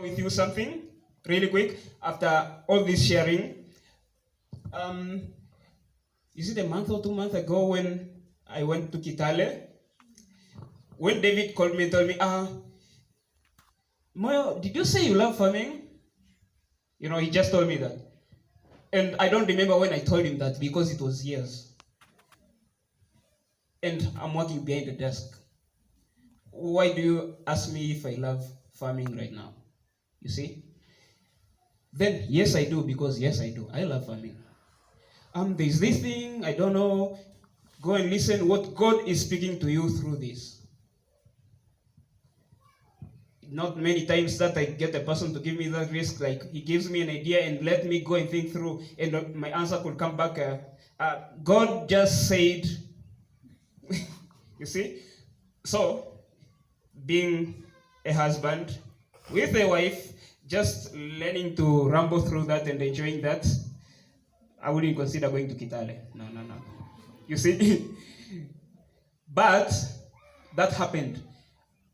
with you something really quick after all this sharing. Is it a month or 2 months ago when I went to Kitale? When David called me and told me, Moyo, did you say you love farming? You know, he just told me that. And I don't remember when I told him that because it was years. And I'm working behind the desk. Why do you ask me if I love farming right now? You see? Then, yes, I do, because yes, I do. I love farming. There's this thing, I don't know. Go and listen what God is speaking to you through this. Not many times that I get a person to give me that risk, like he gives me an idea and let me go and think through, and my answer could come back, God just said, you see? So, being a husband with a wife, just learning to ramble through that and enjoying that, I wouldn't consider going to Kitale. No. You see? But that happened.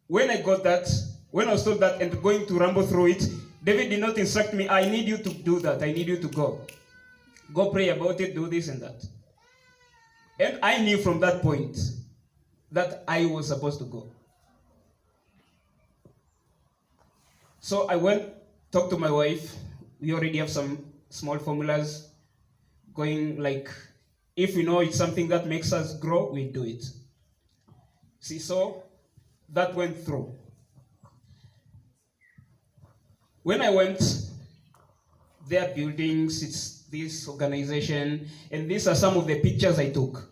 When I got that, when I was told that and going to ramble through it, David did not instruct me, I need you to do that, I need you to go. Go pray about it, do this and that. And I knew from that point that I was supposed to go. So I went, talked to my wife. We already have some small formulas going, like, if we know it's something that makes us grow, we do it. See, so that went through. When I went, their buildings, it's this organization, and these are some of the pictures I took.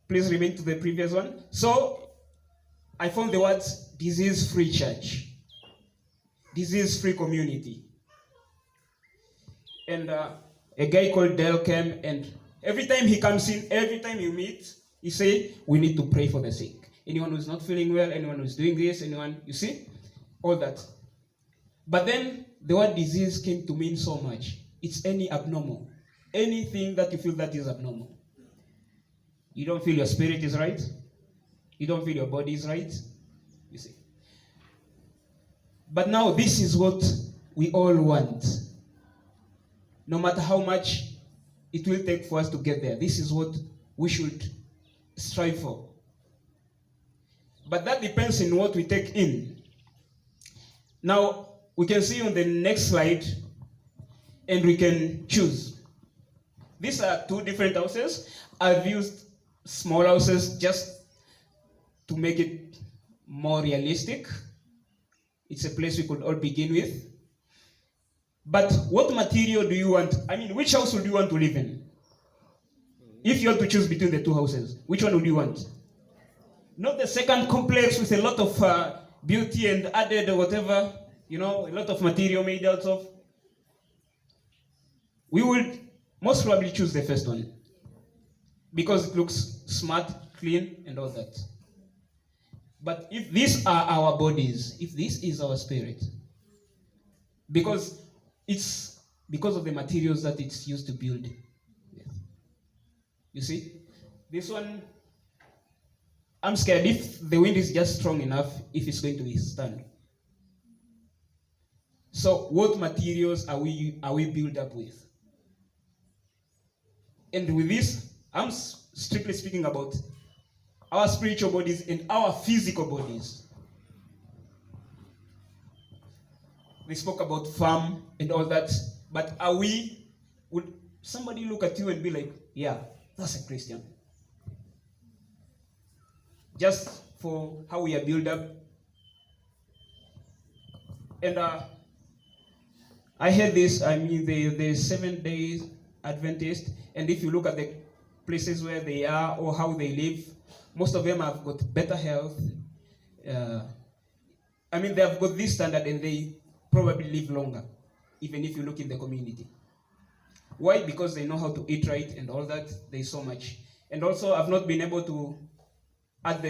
Please remain to the previous one. So, I found the words disease-free church, disease-free community. And a guy called Dale came, and every time he comes in, every time you meet, he say, we need to pray for the sick. Anyone who's not feeling well, anyone who's doing this, anyone, you see? All that. But then the word disease came to mean so much. It's any abnormal. Anything that you feel that is abnormal. You don't feel your spirit is right. You don't feel your body is right. You see. But now this is what we all want. No matter how much it will take for us to get there, this is what we should strive for. But that depends on what we take in. Now, we can see on the next slide, and we can choose. These are two different houses. I've used small houses just to make it more realistic. It's a place we could all begin with. But what material do you want? I mean, which house would you want to live in? If you had to choose between the two houses, which one would you want? Not the second complex with a lot of beauty and added whatever, you know, a lot of material made out of. We would most probably choose the first one because it looks smart, clean, and all that. But if these are our bodies, if this is our spirit, because it's because of the materials that it's used to build. You see, this one, I'm scared if the wind is just strong enough, if it's going to withstand. So what materials are we built up with? And with this, I'm strictly speaking about our spiritual bodies and our physical bodies. We spoke about farm and all that, but would somebody look at you and be like, yeah, that's a Christian? Just for how we are built up. And I heard this, I mean, the 7 days Adventist, and if you look at the places where they are or how they live, most of them have got better health. I mean, they have got this standard and they probably live longer, even if you look in the community. Why? Because they know how to eat right and all that. There's so much. And also, I've not been able to add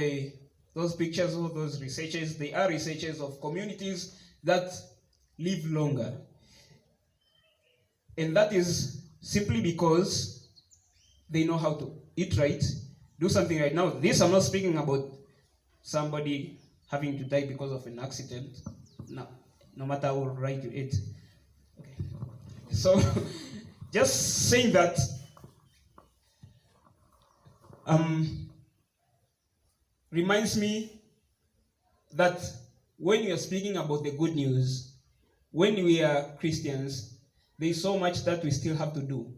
those pictures or those researchers. They are researchers of communities that live longer. And that is simply because they know how to eat right, do something right. Now, this I'm not speaking about somebody having to die because of an accident. no matter how right you eat. Okay. So, just saying that, reminds me that when you are speaking about the good news, when we are Christians, there is so much that we still have to do.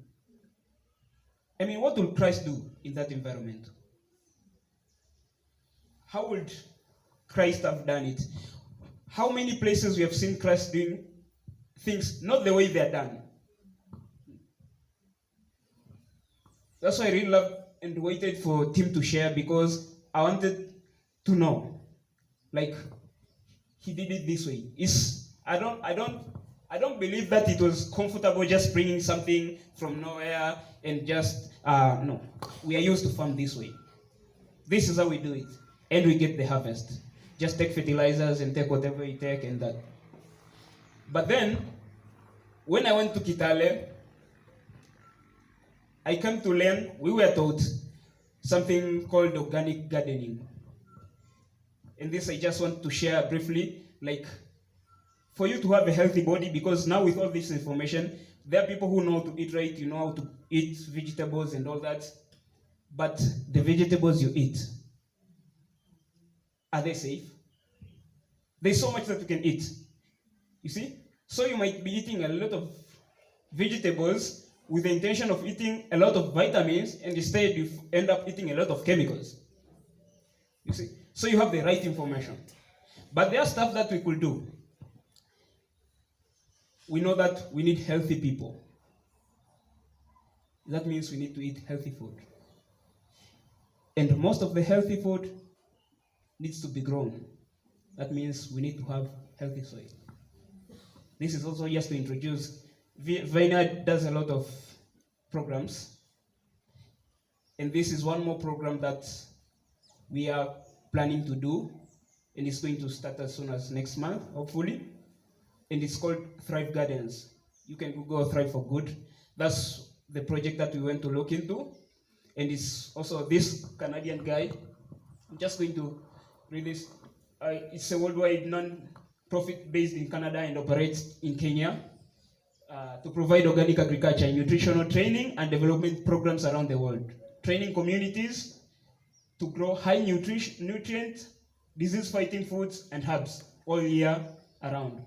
I mean, what will Christ do in that environment? How would Christ have done it? How many places we have seen Christ doing things not the way they are done? That's why I really loved and waited for Tim to share, because I wanted to know, like, he did it this way. I don't believe that it was comfortable just bringing something from nowhere and just no. We are used to farm this way. This is how we do it, and we get the harvest. Just take fertilizers and take whatever you take and that. But then, when I went to Kitale, I came to learn, we were taught something called organic gardening. And this I just want to share briefly, like, for you to have a healthy body, because now with all this information, there are people who know how to eat right, you know how to eat vegetables and all that, but the vegetables you eat, are they safe? There's so much that you can eat, you see? So you might be eating a lot of vegetables with the intention of eating a lot of vitamins, and instead you end up eating a lot of chemicals. You see? So you have the right information. But there are stuff that we could do. We know that we need healthy people. That means we need to eat healthy food. And most of the healthy food needs to be grown. That means we need to have healthy soil. This is also just to introduce. Vineyard does a lot of programs. And this is one more program that we are planning to do. And it's going to start as soon as next month, hopefully. And it's called Thrive Gardens. You can Google Thrive for Good. That's the project that we went to look into. And it's also this Canadian guy. I'm just going to read this. It's a worldwide non-profit based in Canada and operates in Kenya to provide organic agriculture and nutritional training and development programs around the world. Training communities to grow high nutrient, disease-fighting foods and herbs all year around,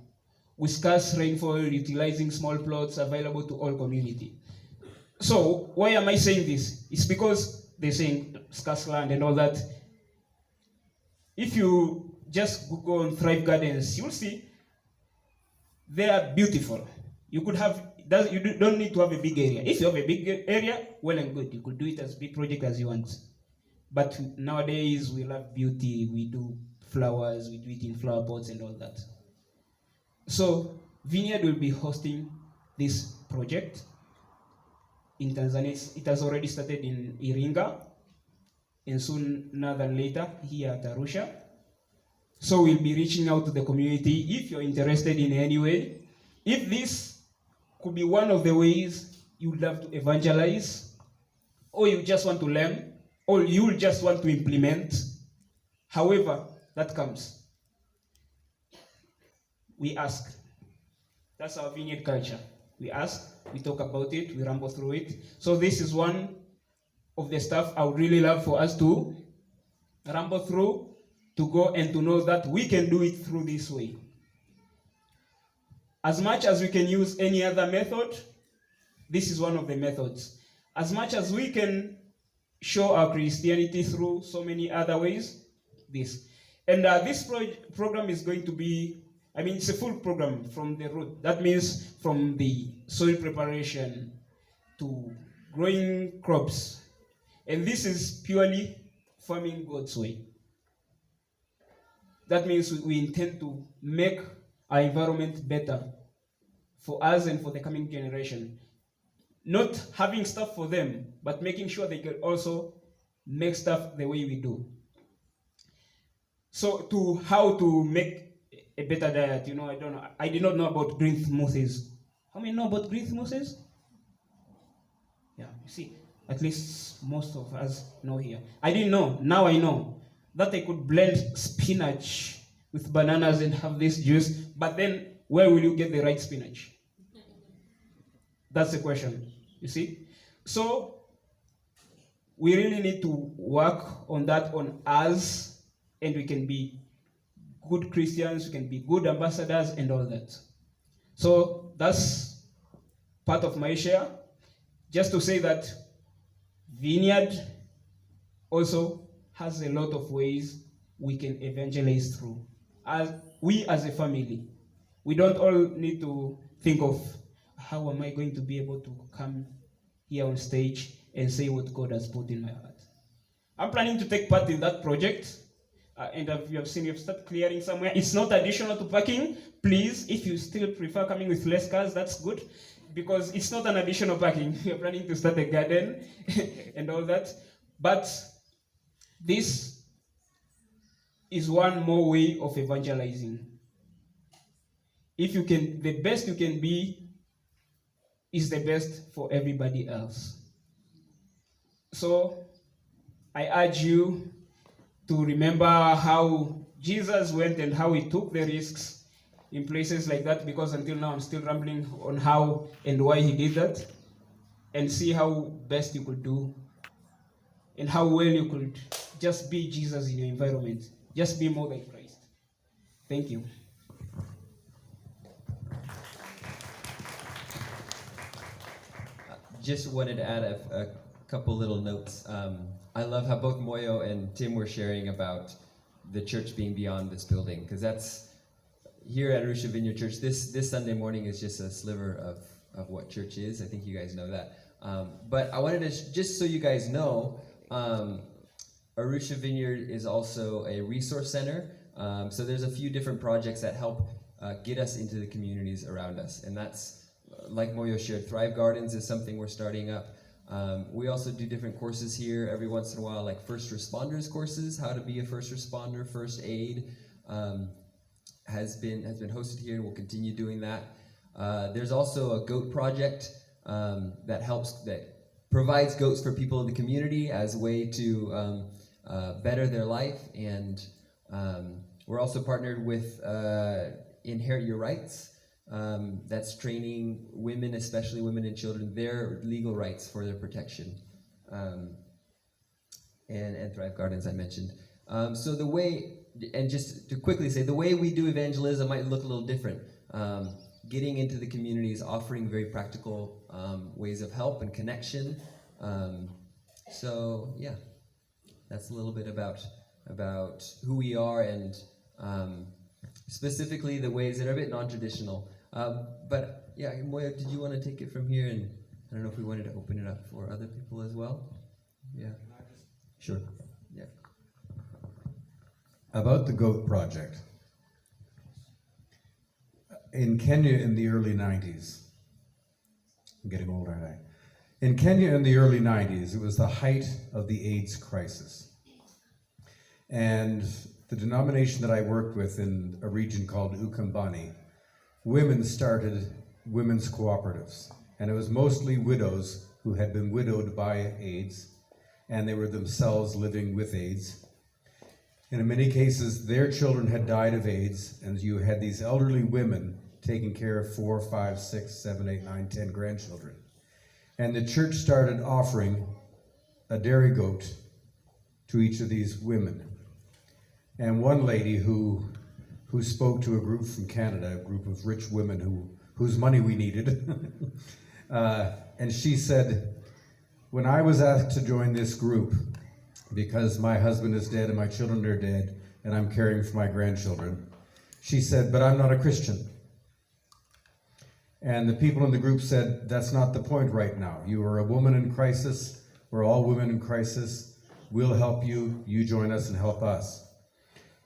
with scarce rainfall, utilizing small plots available to all community. So why am I saying this? It's because they're saying scarce land and all that. If you just Google on Thrive Gardens, you'll see they are beautiful. You could have, you don't need to have a big area. If you have a big area, well and good. You could do it as big project as you want. But nowadays, we love beauty. We do flowers. We do it in flower pots and all that. So Vineyard will be hosting this project in Tanzania. It has already started in Iringa, and sooner than later here at Arusha. So we'll be reaching out to the community if you're interested in any way. If this could be one of the ways you'd love to evangelize, or you just want to learn, or you just want to implement, however that comes, we ask. That's our Vineyard culture. We ask, we talk about it, we ramble through it. So this is one of the stuff I would really love for us to ramble through, to go and to know that we can do it through this way. As much as we can use any other method, this is one of the methods. As much as we can show our Christianity through so many other ways, this. And this program is going to be, it's a full program from the root. That means from the soil preparation to growing crops. And this is purely farming God's way. That means we intend to make our environment better for us and for the coming generation. Not having stuff for them, but making sure they can also make stuff the way we do. So to how to make a better diet, I did not know about green smoothies. How many know about green smoothies? Yeah, you see, at least most of us know here. I didn't know, now I know that I could blend spinach with bananas and have this juice, but then where will you get the right spinach? That's the question, you see? So we really need to work on that on us, and we can be good Christians, we can be good ambassadors and all that. So that's part of my share. Just to say that Vineyard also has a lot of ways we can evangelize through. As a family, we don't all need to think of how am I going to be able to come here on stage and say what God has put in my heart. I'm planning to take part in that project. And you have seen, you've started clearing somewhere. It's not additional to parking. Please, if you still prefer coming with less cars, that's good. Because it's not an additional parking. You're planning to start a garden and all that. But this is one more way of evangelizing. If you can, the best you can be is the best for everybody else. So I urge you to remember how Jesus went and how he took the risks in places like that, because until now I'm still rambling on how and why he did that, and see how best you could do and how well you could just be Jesus in your environment. Just be more like Christ. Thank you. Just wanted to add a couple little notes. I love how both Moyo and Tim were sharing about the church being beyond this building, because that's here at Arusha Vineyard Church. This Sunday morning is just a sliver of what church is. I think you guys know that. But I wanted to just so you guys know, Arusha Vineyard is also a resource center. So there's a few different projects that help get us into the communities around us, and that's like Moyo shared. Thrive Gardens is something we're starting up. We also do different courses here every once in a while, like first responders courses, how to be a first responder, first aid, has been hosted here, and we'll continue doing that. There's also a goat project that provides goats for people in the community as a way to better their life, and we're also partnered with Inherit Your Rights. That's training women, especially women and children, their legal rights for their protection. And Thrive Gardens, I mentioned. So the way, and just to quickly say, the way we do evangelism might look a little different. Getting into the communities, offering very practical ways of help and connection. So yeah, that's a little bit about who we are, and specifically the ways that are a bit non-traditional. But yeah, Moyo, did you want to take it from here? And I don't know if we wanted to open it up for other people as well. Yeah. Sure. Yeah. About the GOAT project. In Kenya in the early 90s, I'm getting old, aren't I? In Kenya in the early 90s, it was the height of the AIDS crisis. And the denomination that I worked with in a region called Ukambani, women started women's cooperatives. And it was mostly widows who had been widowed by AIDS, and they were themselves living with AIDS. And in many cases, their children had died of AIDS, and you had these elderly women taking care of 4, 5, 6, 7, 8, 9, 10 grandchildren. And the church started offering a dairy goat to each of these women. And one lady who spoke to a group from Canada, a group of rich women whose money we needed, and she said, when I was asked to join this group, because my husband is dead and my children are dead and I'm caring for my grandchildren, she said, but I'm not a Christian. And the people in the group said, that's not the point right now. You are a woman in crisis. We're all women in crisis. We'll help you. You join us and help us.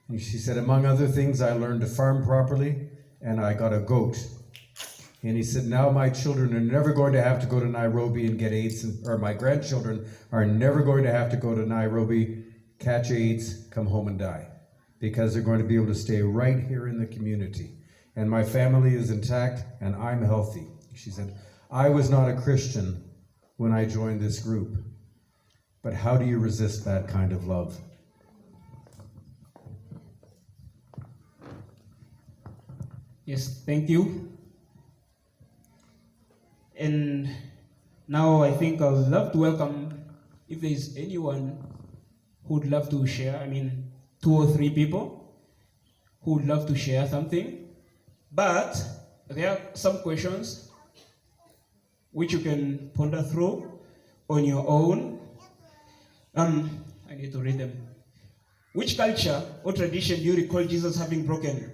And she said, among other things, I learned to farm properly, and I got a goat. And he said, now my children are never going to have to go to Nairobi and get AIDS, or my grandchildren are never going to have to go to Nairobi, catch AIDS, come home and die, because they're going to be able to stay right here in the community. And my family is intact, and I'm healthy. She said, I was not a Christian when I joined this group, but how do you resist that kind of love? Yes, thank you. And now I think I would love to welcome, if there is anyone who would love to share, 2 or 3 people who would love to share something. But there are some questions which you can ponder through on your own. I need to read them. Which culture or tradition do you recall Jesus having broken?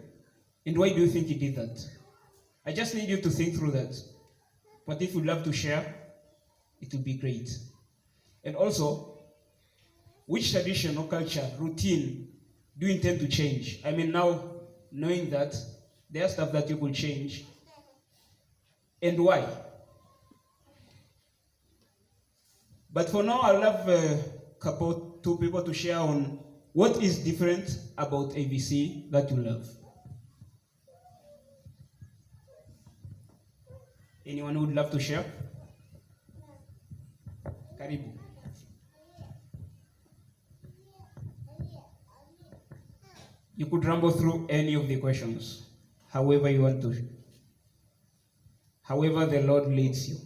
And why do you think he did that? I just need you to think through that. But if you'd love to share, it would be great. And also, which tradition or culture, routine, do you intend to change? Now, knowing that there are stuff that you could change, and why? But for now, I'll have two people to share on what is different about ABC that you love. Anyone who would love to share? Karibu. You could ramble through any of the questions, however you want to, however the Lord leads you.